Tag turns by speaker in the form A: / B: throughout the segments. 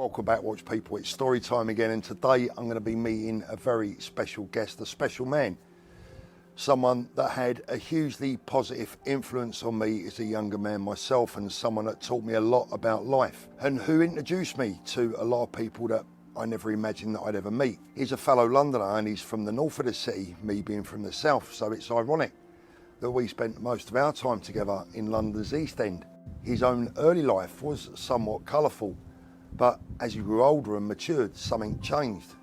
A: Welcome back, watch people. It's story time again, and today I'm going to be meeting a very special guest, a special man. Someone that had a hugely positive influence on me as a younger man myself, and someone that taught me a lot about life, and who introduced me to a lot of people that I never imagined that I'd ever meet. He's a fellow Londoner and he's from the north of the city, me being from the south, so it's ironic that we spent most of our time together in London's East End. His own early life was somewhat colourful, but as he grew older and matured, something changed.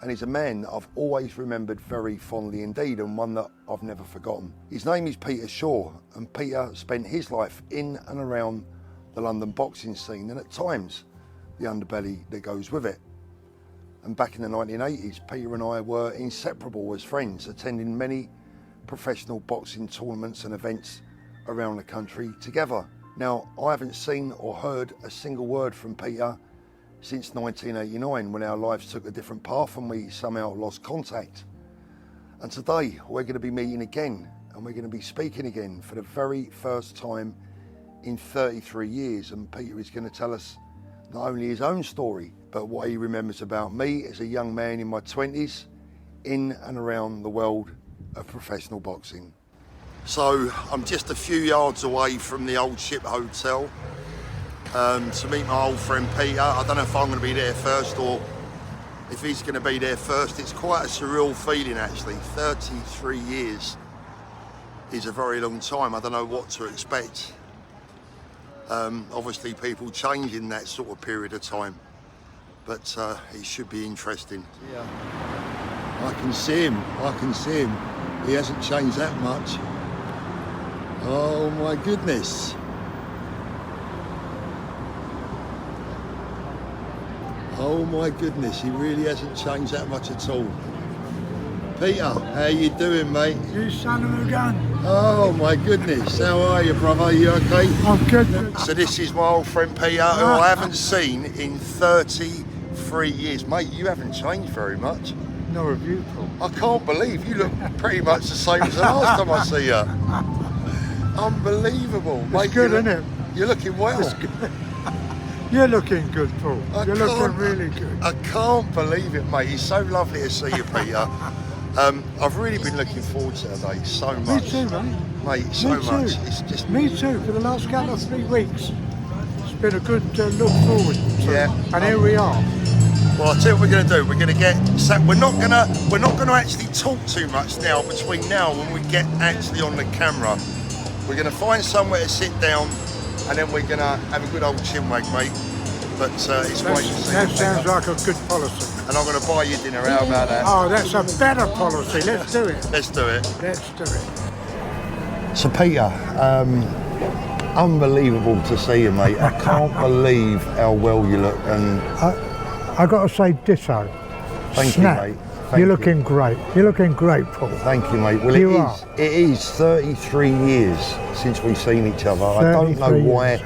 A: And he's a man that I've always remembered very fondly indeed, and one that I've never forgotten. His name is Peter Schiff, and Peter spent his life in and around the London boxing scene, and at times the underbelly that goes with it. And back in the 1980s, Peter and I were inseparable as friends, attending many professional boxing tournaments and events around the country together. Now, I haven't seen or heard a single word from Peter since 1989, when our lives took a different path and we somehow lost contact. And today we're going to be meeting again, and we're going to be speaking again for the very first time in 33 years. And Peter is going to tell us not only his own story, but what he remembers about me as a young man in my 20s in and around the world of professional boxing. So I'm just a few yards away from the Old Ship Hotel to meet my old friend Peter. I don't know if I'm going to be there first or if he's going to be there first. It's quite a surreal feeling actually. 33 years is a very long time. I don't know what to expect. Obviously people change in that sort of period of time, but it should be interesting. Yeah, I can see him. He hasn't changed that much. Oh my goodness. Oh my goodness, he really hasn't changed that much at all. Peter, how you doing, mate?
B: You son of a gun.
A: Oh my goodness, how are you, brother? You okay?
B: I'm good.
A: So this is my old friend Peter, who I haven't seen in 33 years. Mate, you haven't changed very much.
B: Nor have you, Paul.
A: I can't believe you look pretty much the same as the last time I see you. Unbelievable.
B: It's
A: mate,
B: good, isn't it?
A: You're looking well.
B: It's good. You're looking good, Paul. You're looking really good.
A: I can't believe it, mate. It's so lovely to see you, Peter. I've really been looking forward to today so much.
B: Me too, mate.
A: Mate, so much. It's just...
B: Me too, for the last couple of 3 weeks. It's been a good look forward.
A: Yeah.
B: And here we are.
A: Well, I'll tell you what we're going to do. We're going to get... We're not going to actually talk too much now between now and when we get actually on the camera. We're going to find somewhere to sit down, and then we're going to have a good old chinwag, mate. But it's great to see you.
B: That sounds like a good policy.
A: And I'm going to buy you dinner. How about that?
B: Oh, that's a better policy. Let's do it.
A: Let's do it.
B: Let's do it.
A: So Peter, unbelievable to see you, mate. I can't believe how well you look. And
B: I got to say ditto.
A: Thank
B: Snap.
A: you, mate. Thank
B: You're
A: you.
B: looking great. You're looking great, Paul.
A: Thank you, mate. Well, it is 33 years since we've seen each other. I don't know why.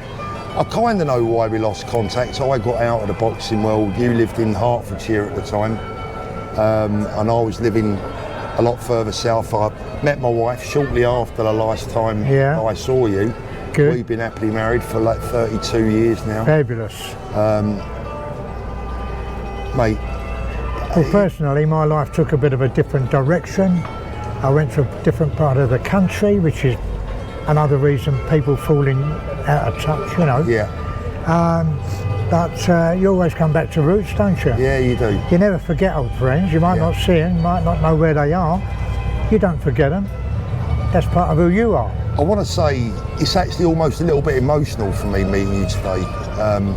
A: I kind of know why we lost contact. So I got out of the boxing world. You lived in Hertfordshire at the time, and I was living a lot further south. I met my wife shortly after the last time I saw you.
B: Good.
A: We've been happily married for like 32 years now.
B: Fabulous.
A: Mate.
B: Well, personally, my life took a bit of a different direction. I went to a different part of the country, which is another reason people falling out of touch, you know.
A: Yeah.
B: But you always come back to roots, don't you?
A: Yeah, you do.
B: You never forget old friends. You might not see them, you might not know where they are. You don't forget them. That's part of who you are.
A: I want to say it's actually almost a little bit emotional for me meeting you today,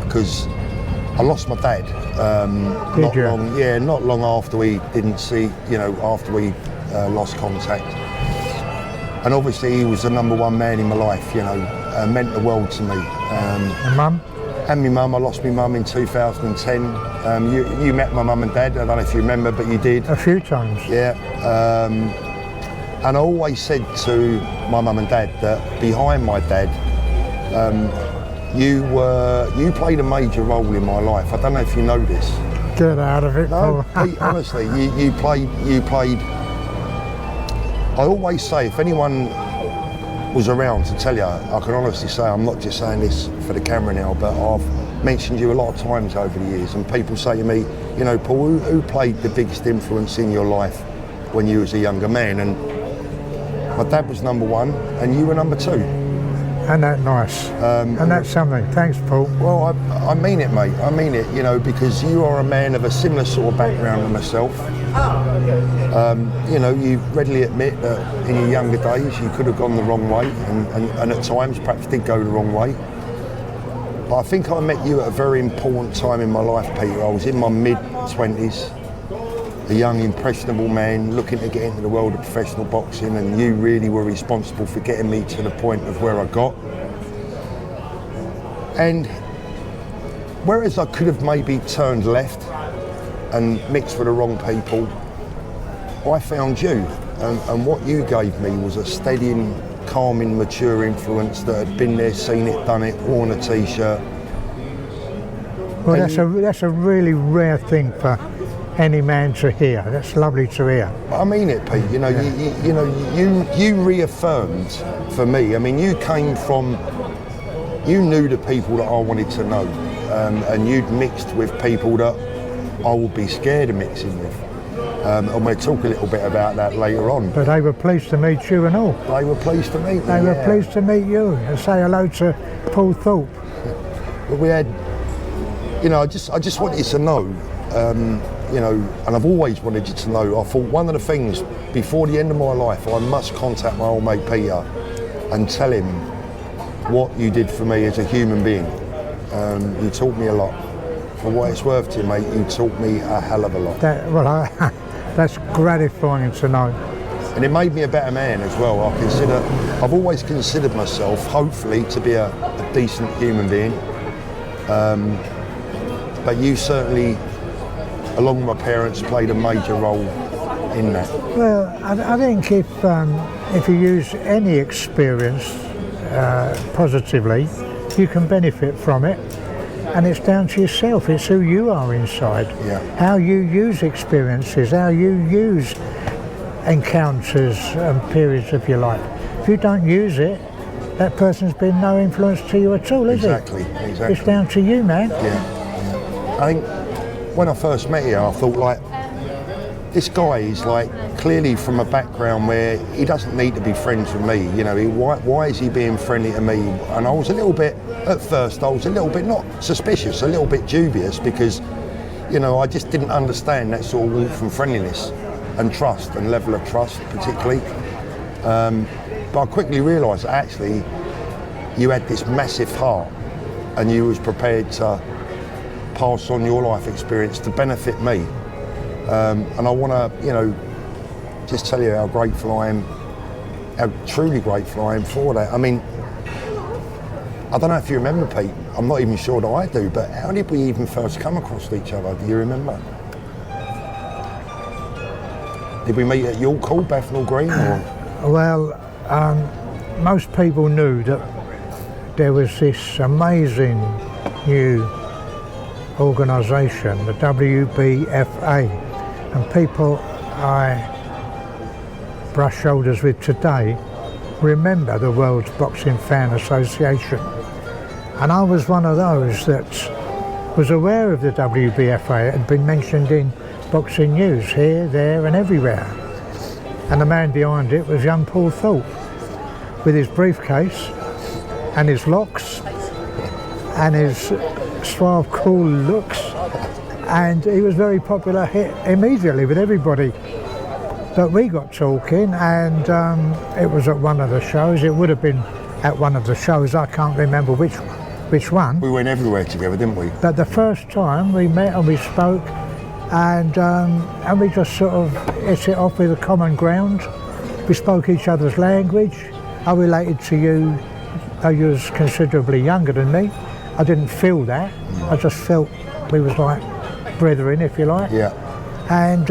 A: because I lost my dad. Not long after we didn't see, after we lost contact. And obviously he was the number one man in my life, meant the world to me.
B: And Mum?
A: And my mum. I lost my mum in 2010. You met my mum and dad, I don't know if you remember, but you did.
B: A few times.
A: Yeah. And I always said to my mum and dad that behind my dad, you played a major role in my life. I don't know if you know this.
B: Get out of it,
A: No, Pete, honestly, you played. I always say, if anyone was around to tell you, I can honestly say, I'm not just saying this for the camera now, but I've mentioned you a lot of times over the years, and people say to me, you know, Paul, who played the biggest influence in your life when you was a younger man? And my dad was number one, and you were number two.
B: And that's nice. And that's something. Thanks, Paul.
A: Well, I mean it, mate. I mean it, you know, because you are a man of a similar sort of background to myself. You know, you readily admit that in your younger days you could have gone the wrong way, and at times perhaps did go the wrong way. But I think I met you at a very important time in my life, Peter. I was in my mid-20s, a young, impressionable man looking to get into the world of professional boxing, and you really were responsible for getting me to the point of where I got. And whereas I could have maybe turned left and mixed with the wrong people, I found you, and what you gave me was a steadying, calming, mature influence that had been there, seen it, done it, worn a t-shirt.
B: Well, that's a really rare thing for any man to hear. That's lovely to hear.
A: I mean it, Pete. You know, you reaffirmed for me. I mean, you came from, you knew the people that I wanted to know, and you'd mixed with people that I would be scared of mixing with. And we'll talk a little bit about that later on.
B: But they were pleased to meet you and all.
A: They were pleased to meet me.
B: They were pleased to meet you and say hello to Paul Thorpe.
A: But we had, you know, I just wanted you to know, you know, and I've always wanted you to know, I thought one of the things before the end of my life, I must contact my old mate Peter and tell him what you did for me as a human being. You taught me a lot. For what it's worth to you, mate, you taught me a hell of a lot.
B: That's gratifying to know.
A: And it made me a better man as well. I've always considered myself, hopefully, to be a decent human being. But you certainly, along with my parents, played a major role in that.
B: Well, I think if you use any experience positively, you can benefit from it. And it's down to yourself. It's who you are inside.
A: Yeah.
B: How you use experiences, how you use encounters and periods of your life. If you don't use it, that person's been no influence to you at all, is it?
A: Exactly.
B: It's down to you, man.
A: Yeah. I think when I first met you, I thought, like, this guy is like clearly from a background where he doesn't need to be friends with me. You know, why is he being friendly to me? And I was a little bit, at first, I was a little bit not suspicious, a little bit dubious, because, you know, I just didn't understand that sort of warmth and friendliness and trust and level of trust, particularly. But I quickly realised that actually you had this massive heart, and you was prepared to pass on your life experience to benefit me. And I want to, you know, just tell you how grateful I am, how truly grateful I am for that. I mean, I don't know if you remember, Pete, I'm not even sure that I do, but how did we even first come across each other? Do you remember? Did we meet at York Hall, Bethnal Green? Or?
B: Well, most people knew that there was this amazing new organisation, the WBFA, and people I brush shoulders with today remember the World Boxing Fan Association. And I was one of those that was aware of the WBFA. It had been mentioned in boxing news here, there and everywhere. And the man behind it was young Paul Thorpe, with his briefcase and his locks and his suave, cool looks, and he was very popular immediately with everybody. But we got talking, and it was at one of the shows. It would have been at one of the shows. I can't remember which one.
A: We went everywhere together, didn't we?
B: But the first time we met and we spoke, and we just sort of hit it off with a common ground. We spoke each other's language. I related to you. You was considerably younger than me. I didn't feel that. I just felt we was like brethren, if you like.
A: Yeah.
B: And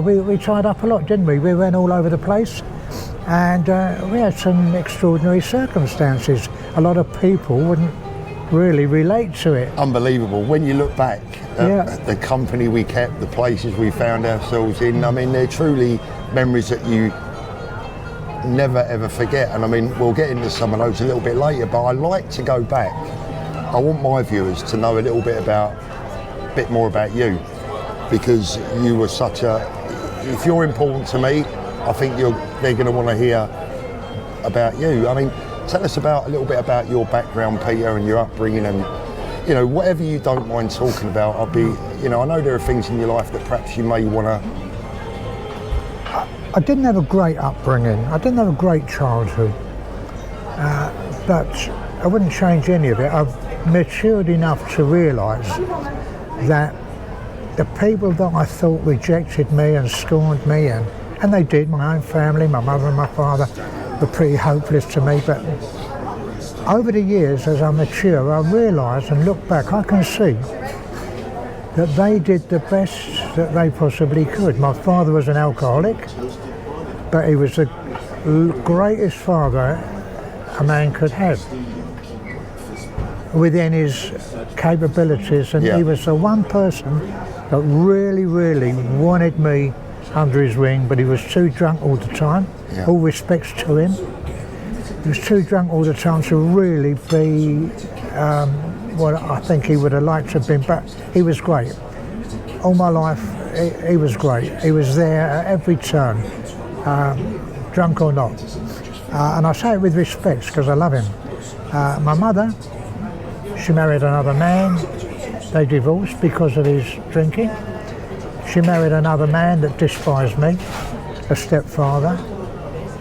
B: we tied up a lot, didn't we? We went all over the place, and we had some extraordinary circumstances. A lot of people wouldn't really relate to it.
A: Unbelievable. When you look back at the company we kept, the places we found ourselves in, I mean, they're truly memories that you never ever forget. And I mean, we'll get into some of those a little bit later, but I like to go back. I want my viewers to know a little bit more about you, because you were if you're important to me, I think they're going to want to hear about you. I mean, tell us a little bit about your background, Peter, and your upbringing, and whatever you don't mind talking about. I'll be, I know there are things in your life that perhaps you may want to.
B: I didn't have a great upbringing. I didn't have a great childhood, but I wouldn't change any of it. I've matured enough to realise that the people that I thought rejected me and scorned me, and they did, my own family, my mother and my father, were pretty hopeless to me. But over the years, as I mature, I realise and look back, I can see that they did the best that they possibly could. My father was an alcoholic, but he was the greatest father a man could have within his capabilities, and he was the one person that really, really wanted me under his wing, but he was too drunk all the time. All respects to him. He was too drunk all the time to really be what I think he would have liked to have been, but he was great. All my life, he was great. He was there at every turn, drunk or not. And I say it with respect because I love him. My mother, she married another man. They divorced because of his drinking. She married another man that despised me, a stepfather.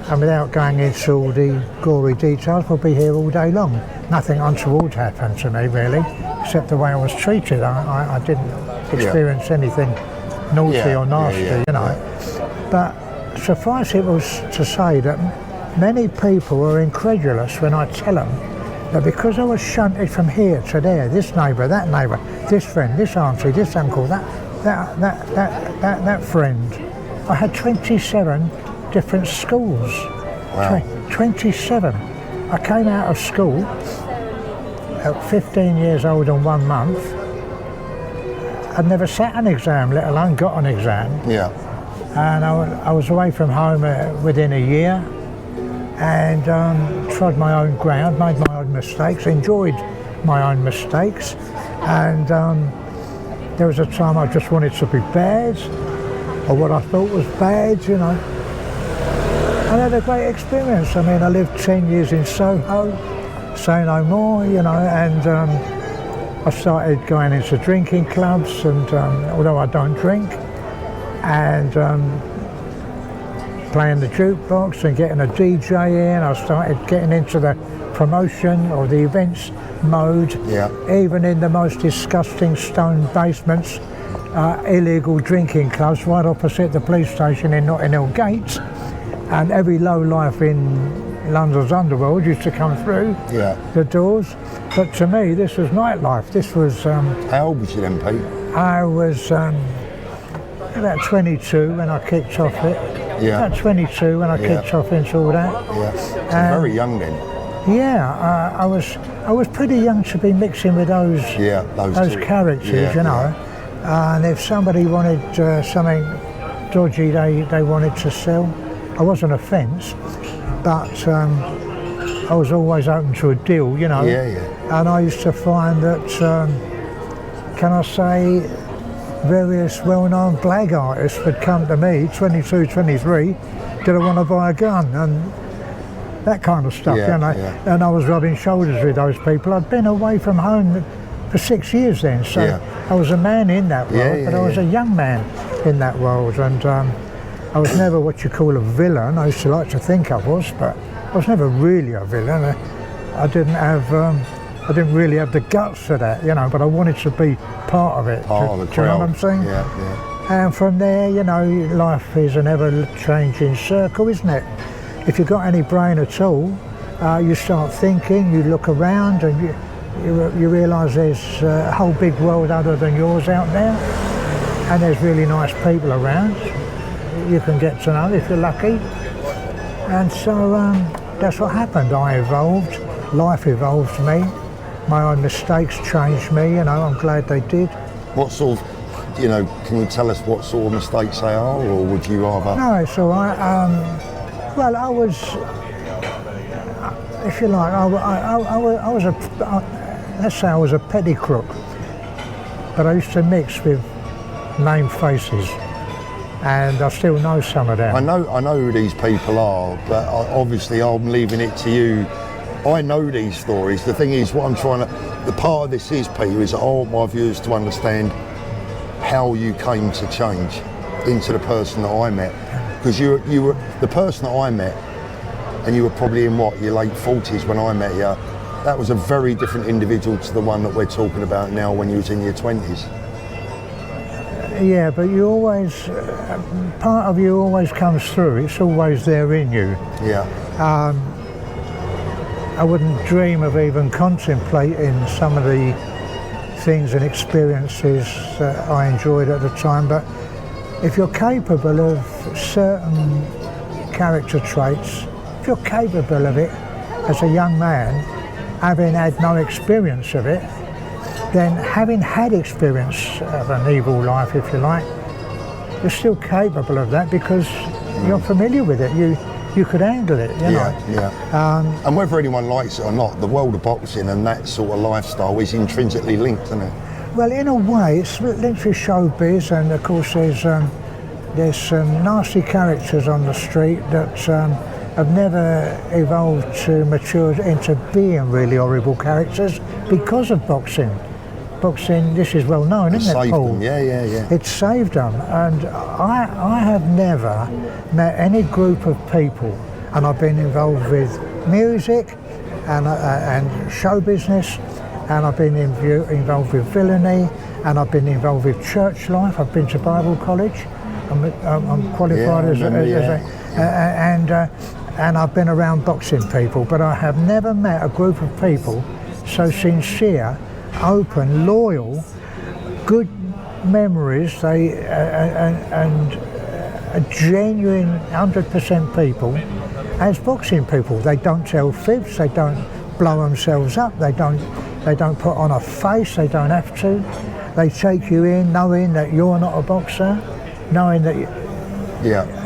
B: And without going into all the gory details, we'll be here all day long. Nothing untoward happened to me, really, except the way I was treated. I didn't experience anything naughty or nasty, But suffice it was to say that many people are incredulous when I tell them that because I was shunted from here to there, this neighbour, this friend, this auntie, this uncle, that friend, I had 27 different schools.
A: Wow.
B: 27. I came out of school at 15 years old and 1 month. I'd never sat an exam, let alone got an exam.
A: Yeah.
B: And I was away from home within a year, and trod my own ground, made my own mistakes, enjoyed my own mistakes, and there was a time I just wanted to be bad, or what I thought was bad, I had a great experience. I mean, I lived 10 years in Soho, say no more, and I started going into drinking clubs, and although I don't drink, and playing the jukebox and getting a DJ in, I started getting into the promotion or the events mode, even in the most disgusting stone basements, illegal drinking clubs right opposite the police station in Notting Hill Gate. And every low life in London's underworld used to come through the doors. But to me, this was nightlife. This was...
A: How old was you then, Pete?
B: I was about 22 when I kicked off it.
A: Yeah.
B: About 22 when I kicked off into all that.
A: Yeah. So very young then.
B: Yeah, I was pretty young to be mixing with those characters, And if somebody wanted something dodgy they wanted to sell, I wasn't a fence, but I was always open to a deal, And I used to find that, can I say, various well-known black artists would come to me, 22, 23, did I want to buy a gun, and that kind of stuff, And I was rubbing shoulders with those people. I'd been away from home for 6 years then, so I was a man in that world, but I was a young man in that world, and I was never what you call a villain. I used to like to think I was, but I was never really a villain. I didn't really have the guts for that, but I wanted to be part of it.
A: Part of the crowd.
B: Do you know what I'm saying?
A: Yeah.
B: And from there, life is an ever-changing circle, isn't it? If you've got any brain at all, you start thinking, you look around, and you realise there's a whole big world other than yours out there, and there's really nice people around. You can get to know if you're lucky, and so that's what happened. I evolved, life evolved me, my own mistakes changed me, I'm glad they did.
A: What sort of, can you tell us what sort of mistakes they are, or would you rather?
B: No, it's all right. Well, I was, if you like, let's say I was a petty crook, but I used to mix with named faces, and I still know some of them.
A: I know who these people are, but obviously I'm leaving it to you. I know these stories. The thing is, what I'm trying to, the part of this is, Peter, is I want my viewers to understand how you came to change into the person that I met. Because you were the person that I met, and you were probably in what, your late 40s when I met you. That was a very different individual to the one that we're talking about now when you was in your 20s.
B: Yeah, but you always, part of you always comes through. It's always there in you.
A: Yeah.
B: I wouldn't dream of even contemplating some of the things and experiences that I enjoyed at the time, but if you're capable of certain character traits, if you're capable of it as a young man, having had no experience of it, then having had experience of an evil life, if you like, you're still capable of that because you're familiar with it. You could handle it, you know.
A: Yeah. And whether anyone likes it or not, the world of boxing and that sort of lifestyle is intrinsically linked, isn't it?
B: Well, in a way, it's linked with showbiz, and of course there's some nasty characters on the street that have never evolved to mature into being really horrible characters because of boxing. Boxing, this is well known, isn't it, Paul?
A: Them. Yeah.
B: It saved them, and I have never met any group of people, and I've been involved with music and show business, and I've been involved with villainy, and I've been involved with church life. I've been to Bible college. I'm qualified and I've been around boxing people, but I have never met a group of people so sincere, open, loyal, good memories. They and a genuine 100% people as boxing people. They don't tell fibs. They don't blow themselves up. They don't put on a face. They don't have to. They take you in knowing that you're not a boxer, knowing that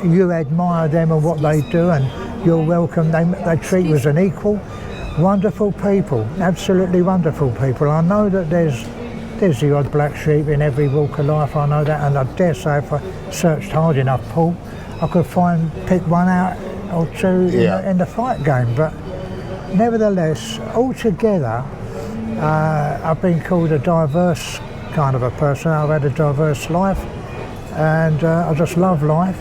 B: you admire them and what they do, and you're welcome. They treat you as an equal. Wonderful people, absolutely wonderful people. I know that there's the odd black sheep in every walk of life, I know that, and I dare say if I searched hard enough, Paul, I could pick one out or two in the fight game. But nevertheless, altogether, I've been called a diverse kind of a person. I've had a diverse life, and I just love life.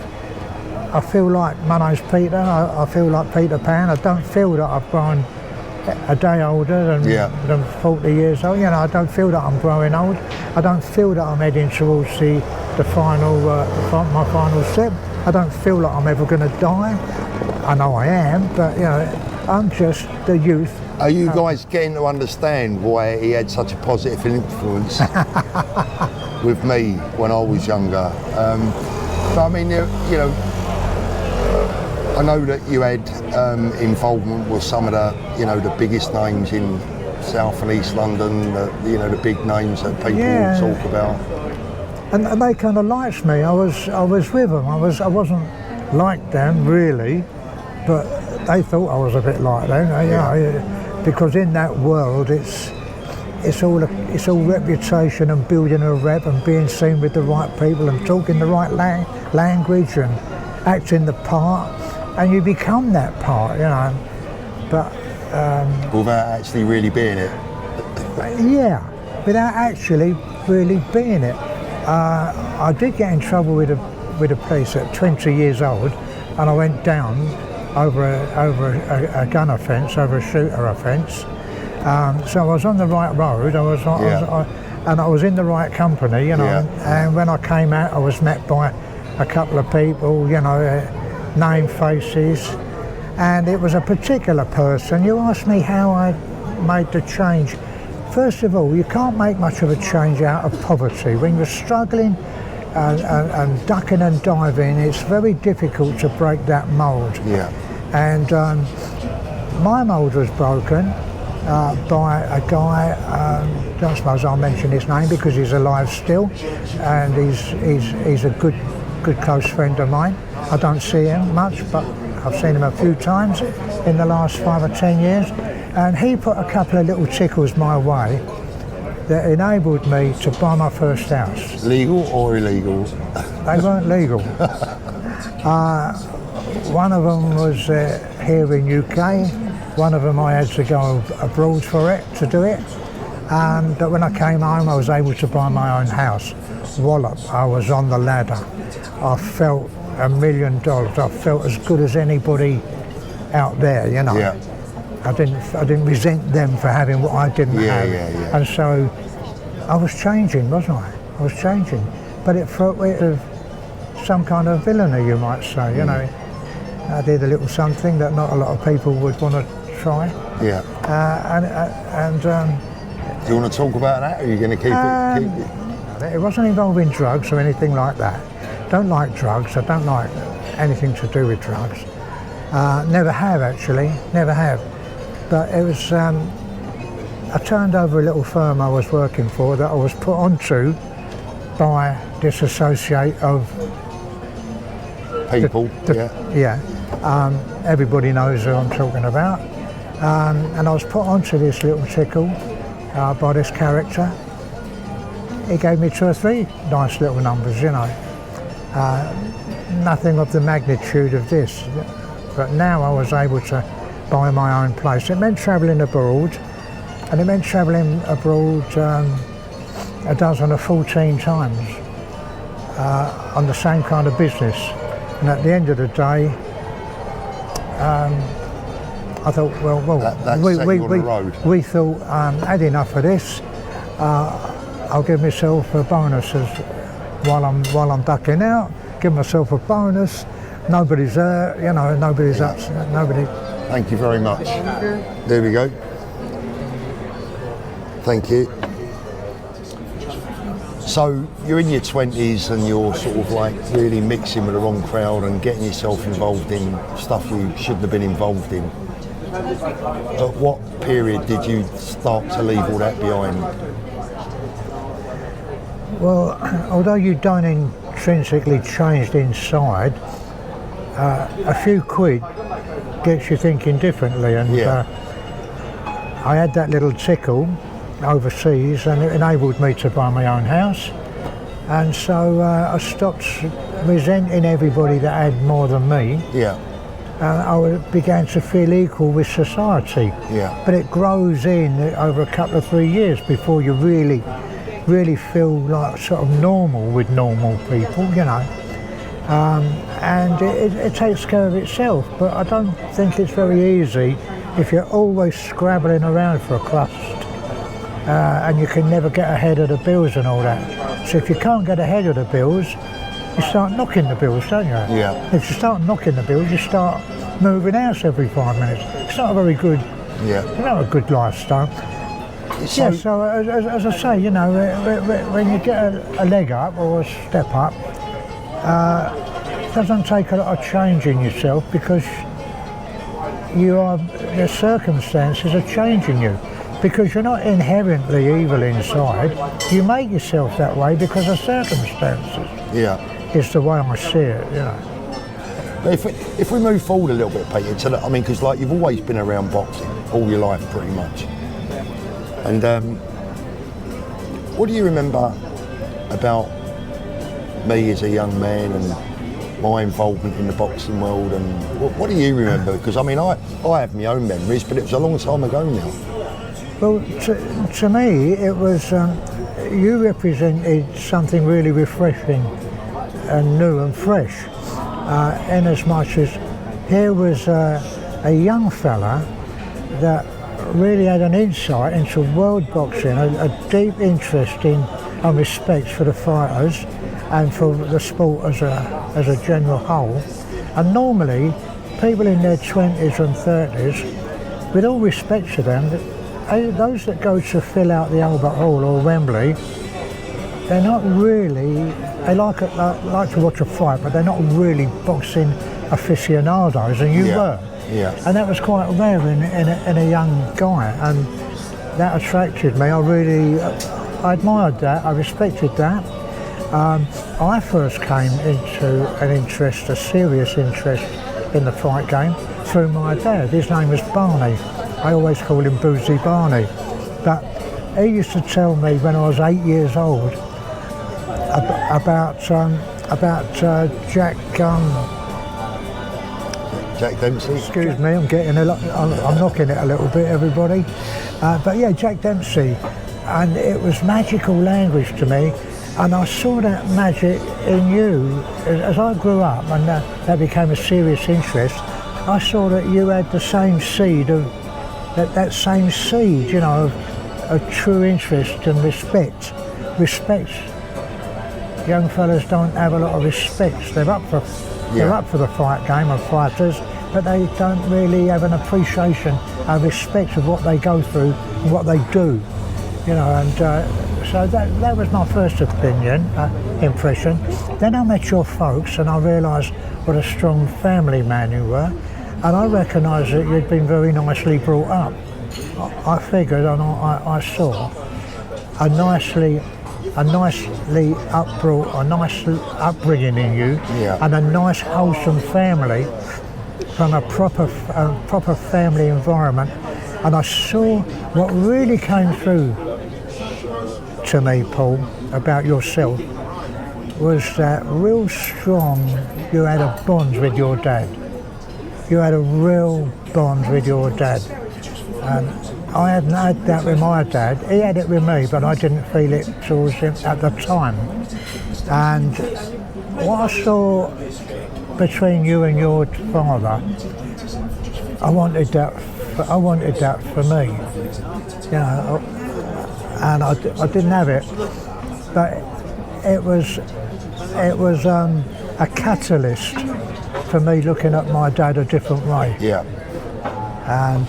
B: I feel like my name's Peter. I feel like Peter Pan. I don't feel that I've grown a day older than 40 years old. You know, I don't feel that I'm growing old. I don't feel that I'm heading towards the final, my final step. I don't feel like I'm ever going to die. I know I am, but you know, I'm just the youth.
A: Are you guys getting to understand why he had such a positive influence with me when I was younger? But I mean, you know, I know that you had involvement with some of the biggest names in South and East London, the big names that people talk about.
B: And they kind of liked me. I was with them. I wasn't like them really, but they thought I was a bit like them. Because in that world, it's all reputation and building a rep and being seen with the right people and talking the right language and acting the part, and you become that part, you know. But
A: without actually really being it.
B: Without actually really being it. I did get in trouble with the police at 20 years old, and I went down over a gun offence, over a shooter offence. So I was on the right road. And I was in the right company, you know. And when I came out, I was met by a couple of people, you know, name faces, and it was a particular person. You asked me how I made the change. First of all, you can't make much of a change out of poverty. When you're struggling and ducking and diving, it's very difficult to break that mould. And my mould was broken by a guy, I don't suppose I'll mention his name because he's alive still, and he's a good close friend of mine. I don't see him much, but I've seen him a few times in the last 5 or 10 years, and he put a couple of little tickles my way that enabled me to buy my first house.
A: Legal or illegal?
B: They weren't legal. One of them was here in UK. One of them I had to go abroad for it, to do it. And when I came home, I was able to buy my own house. Wallop, I was on the ladder. I felt $1 million. I felt as good as anybody out there, you know.
A: Yeah.
B: I didn't resent them for having what I didn't have.
A: Yeah.
B: And so I was changing, wasn't I? I was changing. But it felt of some kind of villainy, you might say, you know. I did a little something that not a lot of people would want to try.
A: Yeah. Do you want to talk about that, or are you going to keep it?
B: It wasn't involving drugs or anything like that. Don't like drugs. I don't like anything to do with drugs. Never have, actually. Never have. But it was, I turned over a little firm I was working for that I was put onto by this associate of
A: people.
B: Everybody knows who I'm talking about. And I was put onto this little tickle by this character. He gave me 2 or 3 nice little numbers, you know. Nothing of the magnitude of this. But now I was able to buy my own place. It meant travelling abroad, and it meant travelling abroad a dozen or 14 times on the same kind of business. And at the end of the day, I thought, we thought, had enough of this. I'll give myself a bonus while I'm ducking out. Give myself a bonus. Nobody's hurt, you know. Nobody's upset. Nobody.
A: Thank you very much. There we go. Thank you. So you're in your 20s and you're sort of like really mixing with the wrong crowd and getting yourself involved in stuff you shouldn't have been involved in. At what period did you start to leave all that behind?
B: Well, although you don't intrinsically change inside, a few quid gets you thinking differently, and I had that little tickle overseas and it enabled me to buy my own house, and so I stopped resenting everybody that had more than me. I began to feel equal with society. But it grows in over a couple of 3 years before you really feel like sort of normal with normal people, you know. And it takes care of itself, but I don't think it's very easy if you're always scrabbling around for a crust and you can never get ahead of the bills and all that. So if you can't get ahead of the bills, you start knocking the bills, don't you? If you start knocking the bills, you start moving house every 5 minutes. It's not a very good, not a good lifestyle. So as I say, you know, when you get a leg up or a step up, it doesn't take a lot of change in yourself, because the circumstances are changing you. Because you're not inherently evil inside, you make yourself that way because of circumstances. It's the way I see it, you know.
A: But if we move forward a little bit, Peter, because like you've always been around boxing all your life pretty much. And what do you remember about me as a young man and my involvement in the boxing world, and what do you remember? Because I mean, I have my own memories, but it was a long time ago now.
B: Well, to me, it was, you represented something really refreshing and new and fresh, in as much as here was a young fella that really had an insight into world boxing, a deep interest in and respect for the fighters and for the sport as a general whole. And normally, people in their 20s and 30s, with all respect to them, those that go to fill out the Albert Hall or Wembley, they're not really, they like to watch a fight, but they're not really boxing aficionados, and you were. And that was quite rare in a young guy, and that attracted me. I admired that, I respected that. I first came into a serious interest in the fight game through my dad. His name was Barney. I always called him Boozy Barney. But he used to tell me when I was 8 years old about Jack.
A: Jack Dempsey.
B: Excuse me, I'm knocking it a little bit, everybody. But yeah, Jack Dempsey, and it was magical language to me, and I saw that magic in you as I grew up, and that became a serious interest. I saw that you had the same seed of that same seed, you know, of true interest and respect. Respect. Young fellas don't have a lot of respect. They're up for the fight game of fighters, but they don't really have an appreciation and respect of what they go through and what they do, you know. And so that was my first impression. Then I met your folks, and I realised what a strong family man you were, and I recognised that you'd been very nicely brought up. I figured, and I saw a nice upbringing in you, and a nice wholesome family from a proper family environment. And I saw what really came through to me, Paul, about yourself was that real strong, you had a bond with your dad. You had a real bond with your dad. And I hadn't had that with my dad. He had it with me, but I didn't feel it towards him at the time. And what I saw between you and your father, I wanted that for me, you know. And I didn't have it, but it was a catalyst for me looking at my dad a different way.
A: Yeah.
B: And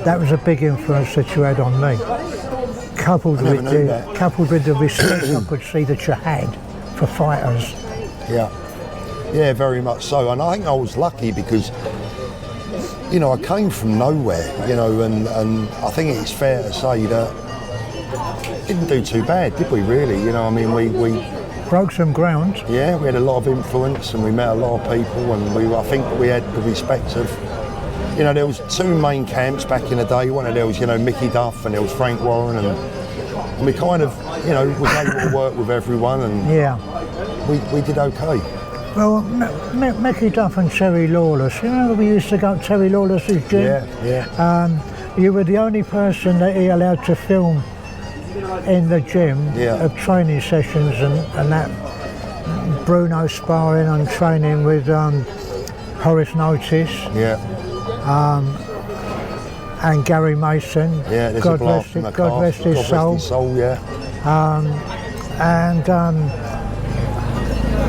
B: that was a big influence that you had on me, coupled with the respect I could see that you had for fighters.
A: Yeah, very much so. And I think I was lucky because, you know, I came from nowhere, you know, and I think it's fair to say that didn't do too bad, did we really? You know, I mean, we
B: broke some ground.
A: Yeah, we had a lot of influence, and we met a lot of people, and I think we had the respect of, you know, there was two main camps back in the day. One of there was, you know, Mickey Duff, and there was Frank Warren, and we kind of, you know, was able to work with everyone, and we did okay.
B: Well, Mickey Duff and Terry Lawless, you know, we used to go to Terry Lawless's gym.
A: Yeah.
B: You were the only person that he allowed to film in the gym of training sessions and that. Bruno sparring and training with Horace Notice. And Gary Mason.
A: Yeah, there's
B: God
A: a blast from the
B: God rest his soul.
A: Rest his soul, yeah.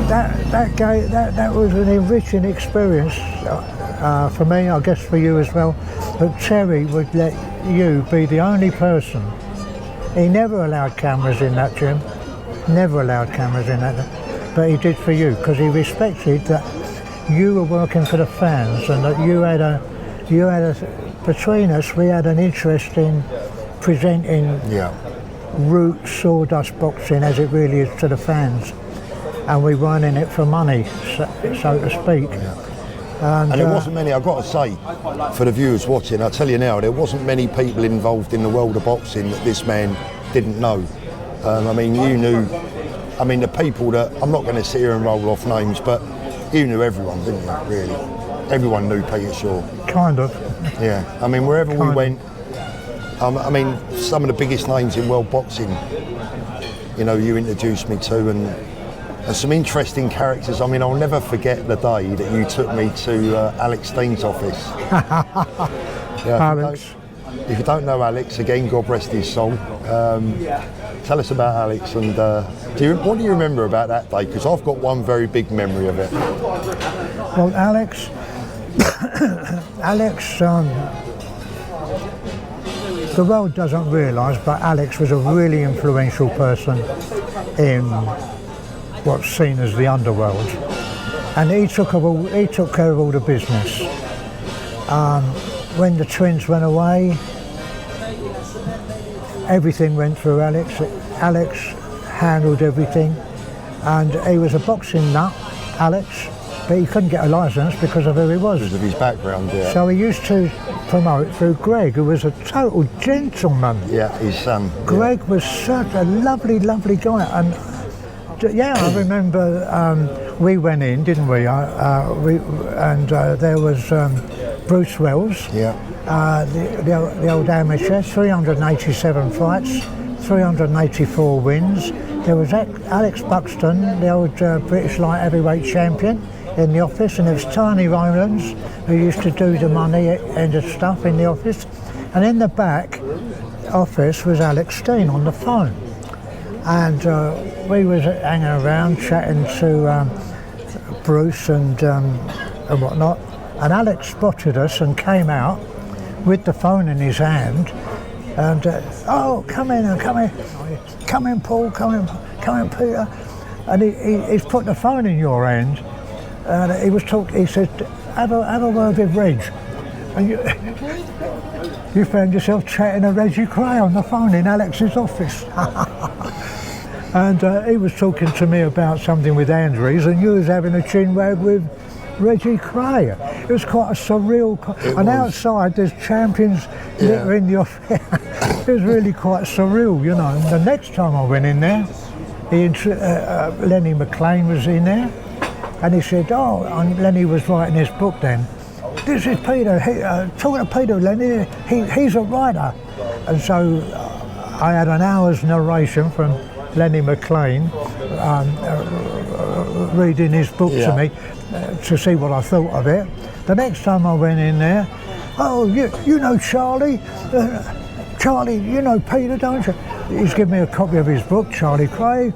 B: That was an enriching experience for me, I guess for you as well. But Terry would let you be the only person. He never allowed cameras in that gym. Never allowed cameras in that. But he did for you, because he respected that you were working for the fans, and that between us we had an interest in presenting root sawdust boxing as it really is to the fans. And we weren't in it for money, so to speak. And
A: there wasn't many, I've got to say, for the viewers watching, I'll tell you now, there wasn't many people involved in the world of boxing that this man didn't know. I mean, you knew, I mean, the people that, I'm not going to sit here and roll off names, but you knew everyone, didn't you, really? Everyone knew Peter Shaw.
B: Kind of.
A: Yeah, I mean, wherever we went, I mean, some of the biggest names in world boxing, you know, you introduced me to, and some interesting characters. I mean, I'll never forget the day that you took me to Alex Stein's office.
B: Alex.
A: If you don't know Alex, again, God rest his soul. Tell us about Alex, and what do you remember about that day? Because I've got one very big memory of it.
B: Well, Alex, the world doesn't realise, but Alex was a really influential person in what's seen as the underworld, and he took care of all the business. When the twins went away, everything went through Alex. Alex handled everything, and he was a boxing nut, Alex, but he couldn't get a licence because of who he was.
A: Because of his background, yeah.
B: So he used to promote through Greg, who was a total gentleman.
A: Yeah, his son.
B: Greg was such a lovely, lovely guy. And yeah, I remember we went in, didn't we? There was Bruce Wells,
A: Yeah.
B: the old amateur, 387 fights, 384 wins. There was Alex Buxton, the old British light heavyweight champion, in the office, and there was Tiny Rowlands, who used to do the money end of stuff in the office. And in the back office was Alex Stein on the phone. And we was hanging around chatting to Bruce and whatnot. And Alex spotted us and came out with the phone in his hand. And oh, come in, Paul, come in, Peter. And he's put the phone in your hand. And he was talking. He said, "Have a word with Reg." And you found yourself chatting to Reggie Cray on the phone in Alex's office. And he was talking to me about something with Andrews, and you was having a chin wag with Reggie Cray. It was quite a surreal. Outside there's champions litter in the office. It was really quite surreal, you know. And the next time I went in there, Lenny McLean was in there, and he said, "Oh," and Lenny was writing his book then. "This is Peter. Talking to Peter, Lenny. He's a writer." And so I had an hour's narration from Lenny McLean, reading his book to me to see what I thought of it. The next time I went in there, "Oh, you know Charlie? Charlie, you know Peter, don't you?" He's given me a copy of his book, Charlie Cray,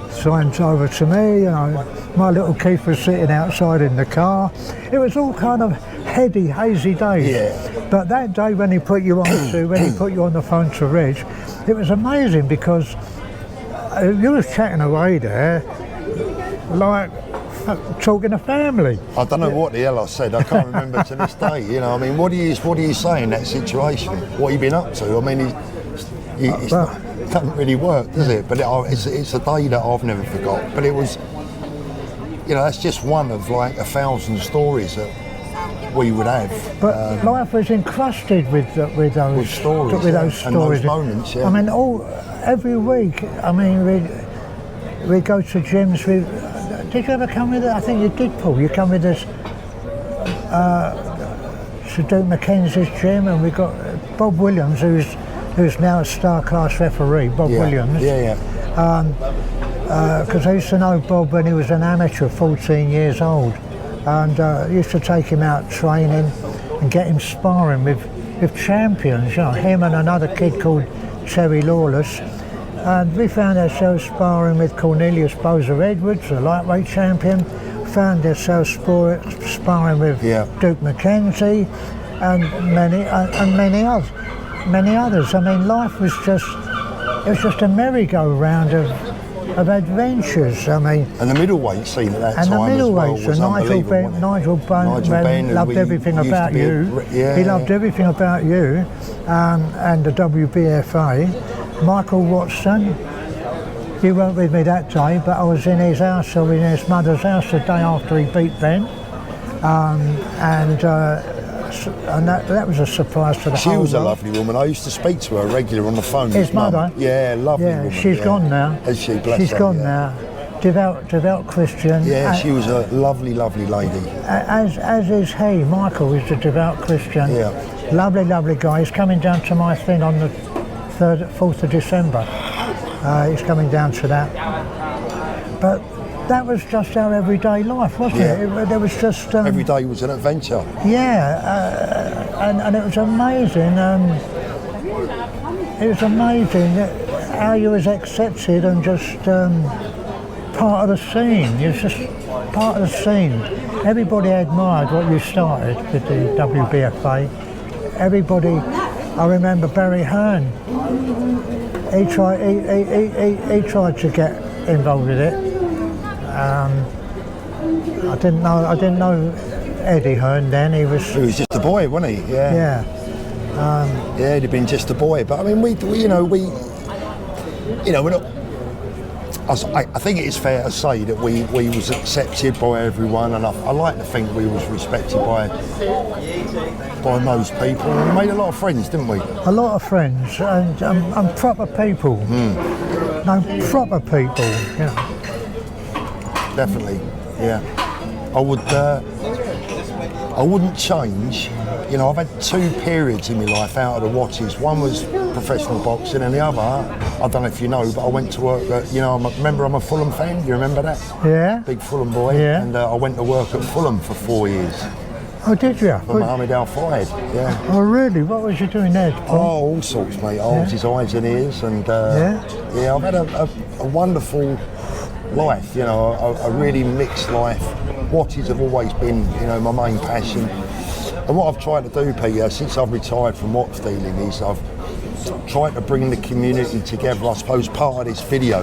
B: signed over to me. You know, my little Keith was sitting outside in the car. It was all kind of heady, hazy days.
A: Yeah.
B: But that day when he put you on the phone to Reg, it was amazing because you was chatting away there like talking to family.
A: I don't know what the hell I said. I can't remember to this day. You know, I mean, what do you say in that situation? What you been up to? I mean, it doesn't really work, does it? But it's a day that I've never forgot. But it was, you know, that's just one of like 1,000 stories that we would have.
B: But life was encrusted with those
A: stories,
B: and those
A: moments. Yeah.
B: I mean, every week. I mean, we go to gyms. Did you ever come with it? I think you did, Paul. You come with us to do Mackenzie's gym, and we got Bob Williams, who's now a star-class referee. Bob Williams.
A: Yeah.
B: Because I used to know Bob when he was an amateur, 14 years old, and used to take him out training and get him sparring with champions. You know, him and another kid called Terry Lawless. And we found ourselves sparring with Cornelius Bozer Edwards, a lightweight champion. Found ourselves sparring with Duke Mackenzie and many others. I mean, life was just a merry-go-round of adventures. I mean,
A: and the middle-weight scene at that time
B: as well
A: was unbelievable.
B: Nigel Ben loved everything about you. He loved everything about you, and the WBFA. Michael Watson, you weren't with me that day, but I was in his house, I was in his mother's house the day after he beat Ben, and that was a surprise to the whole
A: She was a
B: lot.
A: lovely woman. I used to speak to her regular on the phone.
B: His mother?
A: Yeah, lovely woman.
B: She's gone now.
A: Has she? Bless
B: She's
A: her,
B: gone now. Devout Christian.
A: Yeah, she was a lovely lady.
B: As is he. Michael is a devout Christian.
A: Yeah.
B: Lovely guy. He's coming down to my thing on the 4th of December. He's coming down to that. But that was just our everyday life, wasn't it? There was just...
A: every day was an adventure.
B: Yeah, and it was amazing. It was amazing how you was accepted and just part of the scene. You was just part of the scene. Everybody admired what you started with the WBFA. Everybody... I remember Barry Hearn. He tried to get involved with it. I didn't know Eddie Hearn then. He was
A: just a boy, wasn't he? Yeah. He'd have been just a boy. But I mean, we're not. I think it is fair to say that we was accepted by everyone, and I like to think we was respected by most people. We made a lot of friends, didn't we?
B: A lot of friends, and proper people. No, proper people, you know.
A: Definitely, yeah. I wouldn't change. You know, I've had 2 periods in my life out of the watches. One was professional boxing, and the other, I don't know if you know, but I went to work at, you know, I'm a Fulham fan. You remember that?
B: Yeah.
A: Big Fulham boy.
B: Yeah.
A: And I went to work at Fulham for 4 years.
B: Oh, did you?
A: For Mohammed Al Fayed, yeah.
B: Oh, really? What was you doing there?
A: Oh, all sorts, mate. I was his eyes and ears, and yeah, I've had a wonderful life. You know, a really mixed life. Watches have always been, you know, my main passion. And what I've tried to do, Peter, since I've retired from watch dealing, is I've tried to bring the community together. I suppose part of this video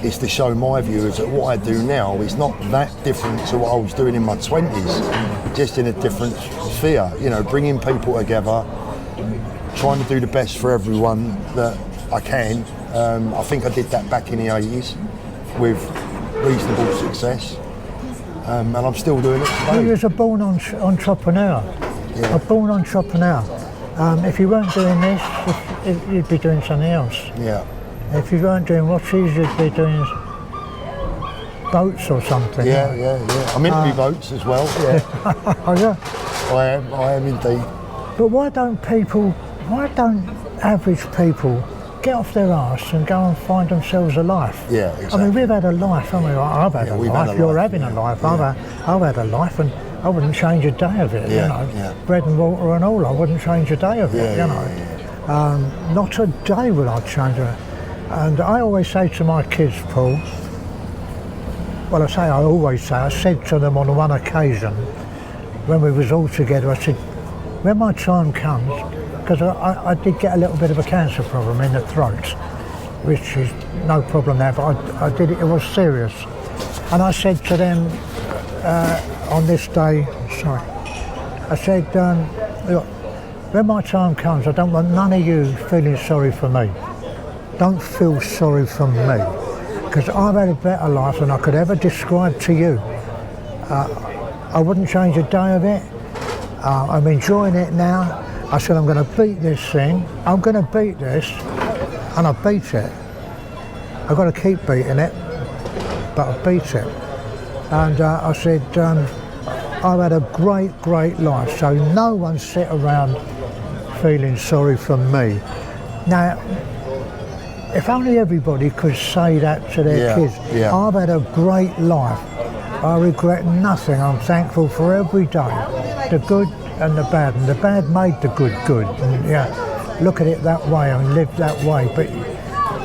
A: is to show my viewers that what I do now is not that different to what I was doing in my 20s, just in a different sphere. You know, bringing people together, trying to do the best for everyone that I can. I think I did that back in the 80s with reasonable success. And I'm still doing it today.
B: You was a born entrepreneur.
A: Yeah.
B: A born entrepreneur. If you weren't doing this, you'd be doing something else.
A: Yeah.
B: If you weren't doing watches, you'd be doing boats or something.
A: Yeah, yeah, yeah. I'm into boats as well. Yeah.
B: Oh, yeah.
A: I am indeed.
B: But why don't average people get off their arse and go and find themselves a life?
A: Yeah, exactly.
B: I mean, we've had a life, haven't we? I've had a life. You're having a life.
A: Yeah.
B: I've had a life, and I wouldn't change a day of it.
A: Yeah,
B: You know,
A: yeah.
B: bread and water and all. I wouldn't change a day of it. You know, not a day would I change it. And I always say to my kids, Paul. Well, I said to them on one occasion when we was all together. I said, when my time comes, because I did get a little bit of a cancer problem in the throat, which is no problem now, but I did it was serious. And I said to them on this day, I said, look, when my time comes, I don't want none of you feeling sorry for me. Don't feel sorry for me, because I've had a better life than I could ever describe to you. I wouldn't change a day of it. I'm enjoying it now. I said, I'm going to beat this thing. I'm going to beat this, and I beat it. I've got to keep beating it, but I beat it. And I said, I've had a great, great life, so no one sit around feeling sorry for me. Now, if only everybody could say that to their kids.
A: Yeah.
B: I've had a great life. I regret nothing. I'm thankful for every day, the good and the bad. And the bad made the good good. And, look at it that way and live that way. But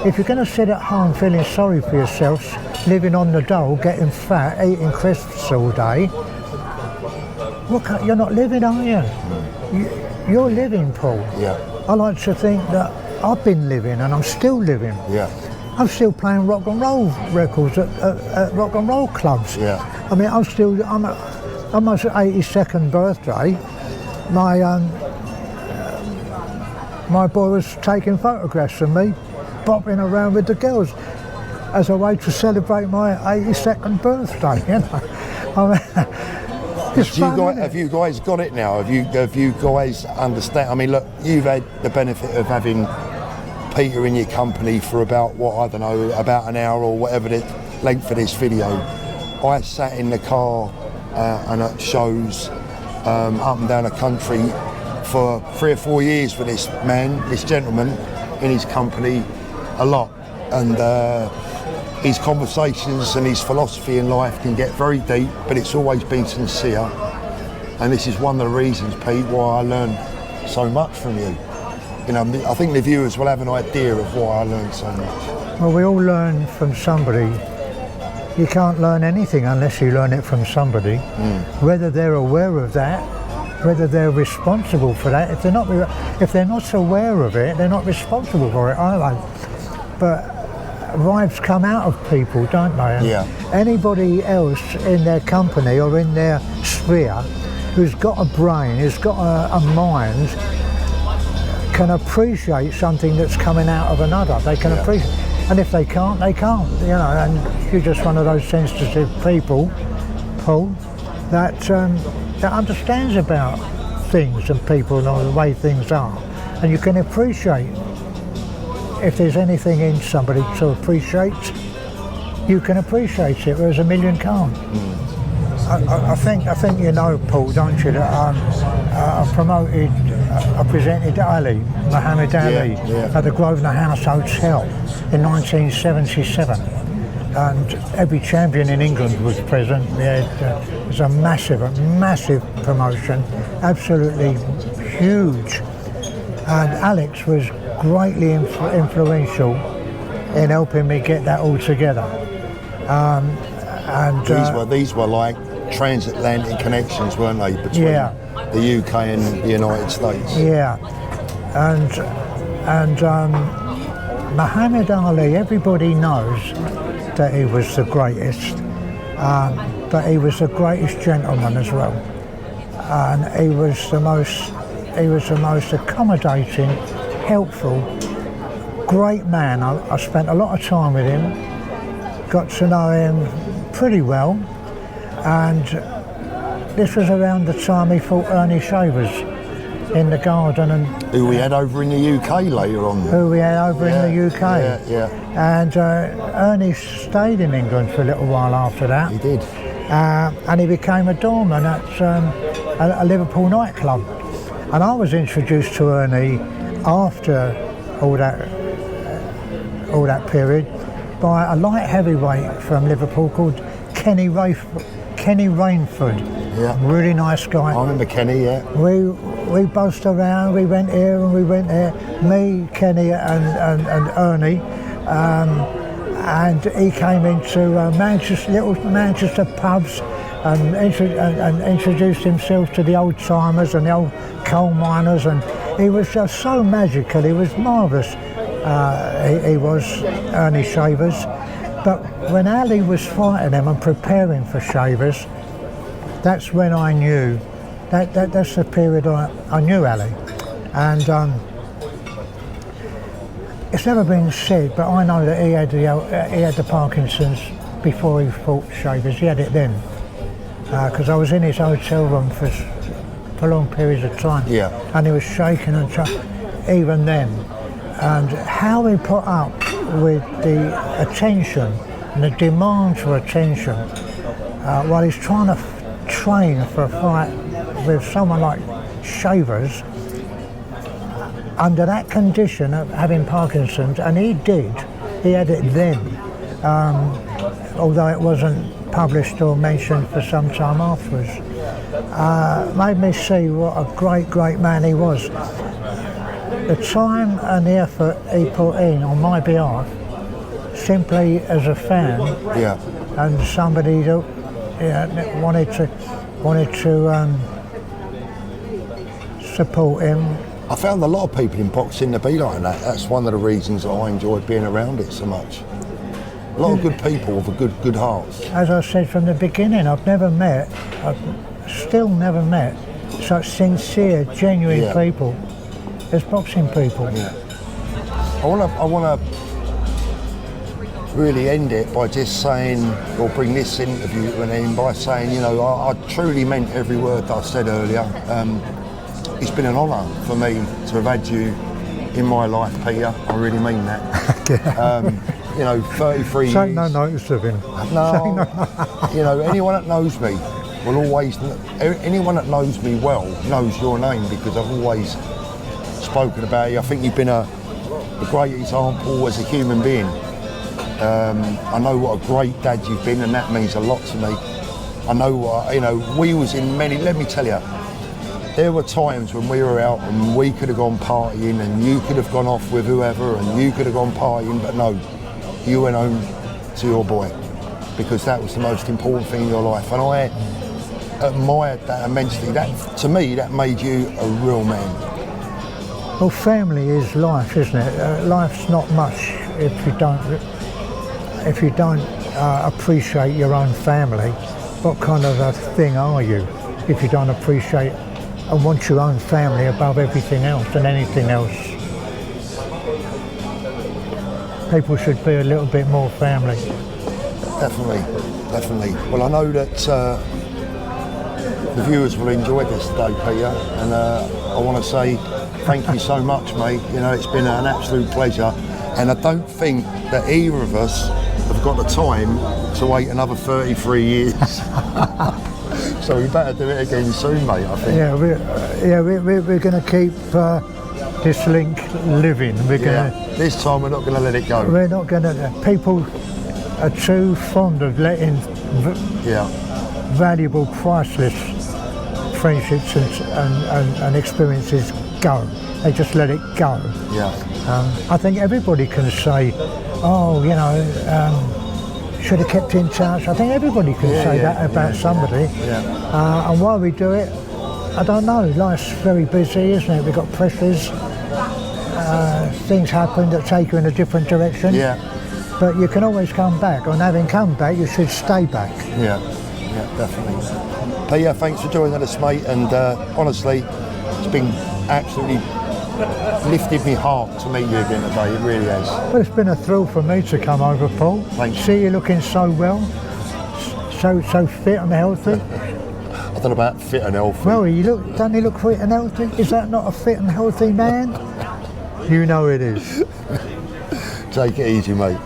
B: if you're going to sit at home feeling sorry for yourselves, living on the dole, getting fat, eating crisps all day, you're not living, are you? You're living, Paul.
A: Yeah.
B: I like to think that I've been living and I'm still living.
A: Yeah.
B: I'm still playing rock and roll records at rock and roll clubs.
A: Yeah.
B: I mean, on my 82nd birthday, my boy was taking photographs of me, bopping around with the girls as a way to celebrate my 82nd birthday. You know, I mean, it's fun, isn't it?
A: Have you guys got it now? Have you guys understand? I mean, look, you've had the benefit of having Peter in your company for about about an hour or whatever the length of this video. I sat in the car and at shows up and down the country for 3 or 4 years with this gentleman in his company a lot, and his conversations and his philosophy in life can get very deep, but it's always been sincere, and this is one of the reasons, Pete, why I learned so much from you. You know, I think the viewers will have an idea of why I learned so much.
B: Well, we all learn from somebody. You can't learn anything unless you learn it from somebody. Whether they're aware of that, whether they're responsible for that. If they're not aware of it, they're not responsible for it, are they? But vibes come out of people, don't they? And anybody else in their company or in their sphere who's got a brain, who's got a mind, can appreciate something that's coming out of another. They can appreciate. And if they can't, they can't, you know, and you're just one of those sensitive people, Paul, that that understands about things and people and the way things are. And you can appreciate, if there's anything in somebody to appreciate, you can appreciate it, whereas a million can't. I think you know, Paul, don't you, that I presented Ali, Muhammad Ali, at the Grosvenor House Hotel in 1977. And every champion in England was present. It was a massive promotion, absolutely huge. And Alex was greatly influential in helping me get that all together.
A: These were like transatlantic connections, weren't they, between the UK and the United States?
B: Yeah, and Muhammad Ali, everybody knows that he was the greatest, but he was the greatest gentleman as well, and he was the most accommodating, helpful, great man. I spent a lot of time with him, got to know him pretty well, and this was around the time he fought Ernie Shavers in the Garden, and
A: who we had over in the UK later on.
B: In the UK.
A: Yeah.
B: And Ernie stayed in England for a little while after that.
A: He did.
B: And he became a doorman at a Liverpool nightclub. And I was introduced to Ernie after all that period by a light heavyweight from Liverpool called Kenny Rainford.
A: Yeah.
B: Really nice guy.
A: I remember Kenny, yeah.
B: We buzzed around, we went here and we went there, me, Kenny and Ernie, and he came into little Manchester pubs and introduced himself to the old timers and the old coal miners, and he was just so magical, he was marvellous. He was Ernie Shavers, but when Ali was fighting him and preparing for Shavers, that's when I knew, that's the period I knew Ali. And it's never been said, but I know that he had the Parkinson's before he fought Shavers. He had it then, because I was in his hotel room for long periods of time.
A: Yeah.
B: And he was shaking and even then. And how he put up with the attention and the demand for attention while he's trying to train for a fight with someone like Shavers under that condition of having Parkinson's, and he had it then, although it wasn't published or mentioned for some time afterwards. Made me see what a great man he was. The time and the effort he put in on my behalf, simply as a fan, and somebody that wanted to support him.
A: I found a lot of people in boxing to be like that. That's one of the reasons I enjoyed being around it so much. A lot of good people with good hearts.
B: As I said from the beginning, I've still never met such sincere, genuine people as boxing people.
A: Yeah. I want to really end it by just saying, or bring this interview to an end by saying, I truly meant every word that I said earlier. It's been an honour for me to have had you in my life, Peter. I really mean that. 33 years.
B: Take no notice of him.
A: No. Anyone that knows me will always, anyone that knows me well knows your name, because I've always spoken about you. I think you've been a great example as a human being. I know what a great dad you've been, and that means a lot to me. I know we was in many, let me tell you, there were times when we were out and we could have gone partying and you could have gone off with whoever and you could have gone partying, but no, you went home to your boy, because that was the most important thing in your life. And I admired that immensely. That, to me, that made you a real man.
B: Well, family is life, isn't it? Life's not much if you don't appreciate your own family. What kind of a thing are you if you don't appreciate and want your own family above everything else and anything else? people should be a little bit more family.
A: Definitely, definitely. Well, I know that the viewers will enjoy this today, Peter, and I want to say thank you so much, mate. You know, it's been an absolute pleasure, and I don't think that either of us have got the time to wait another 33 years. So we better do it again soon, mate, I think.
B: Yeah, we're going to keep this link living.
A: This time we're not going to let it go.
B: We're not going to. People are too fond of letting valuable, priceless friendships and experiences go. They just let it go.
A: Yeah.
B: I think everybody can say, oh, you know, should have kept in touch. I think everybody can say that about somebody.
A: Yeah.
B: And why we do it, I don't know. Life's very busy, isn't it? We've got pressures. Things happen that take you in a different direction.
A: Yeah.
B: But you can always come back. And having come back, you should stay back.
A: Yeah, definitely. Peter, thanks for joining us, mate. And honestly, it's been absolutely lifted me heart to meet you again today. It really has.
B: Well, it's been a thrill for me to come over, Paul.
A: Thank you.
B: See you looking so well, so fit and healthy.
A: I don't know about fit and healthy.
B: Well, doesn't he look fit and healthy? Is that not a fit and healthy man? You know it is.
A: Take it easy, mate.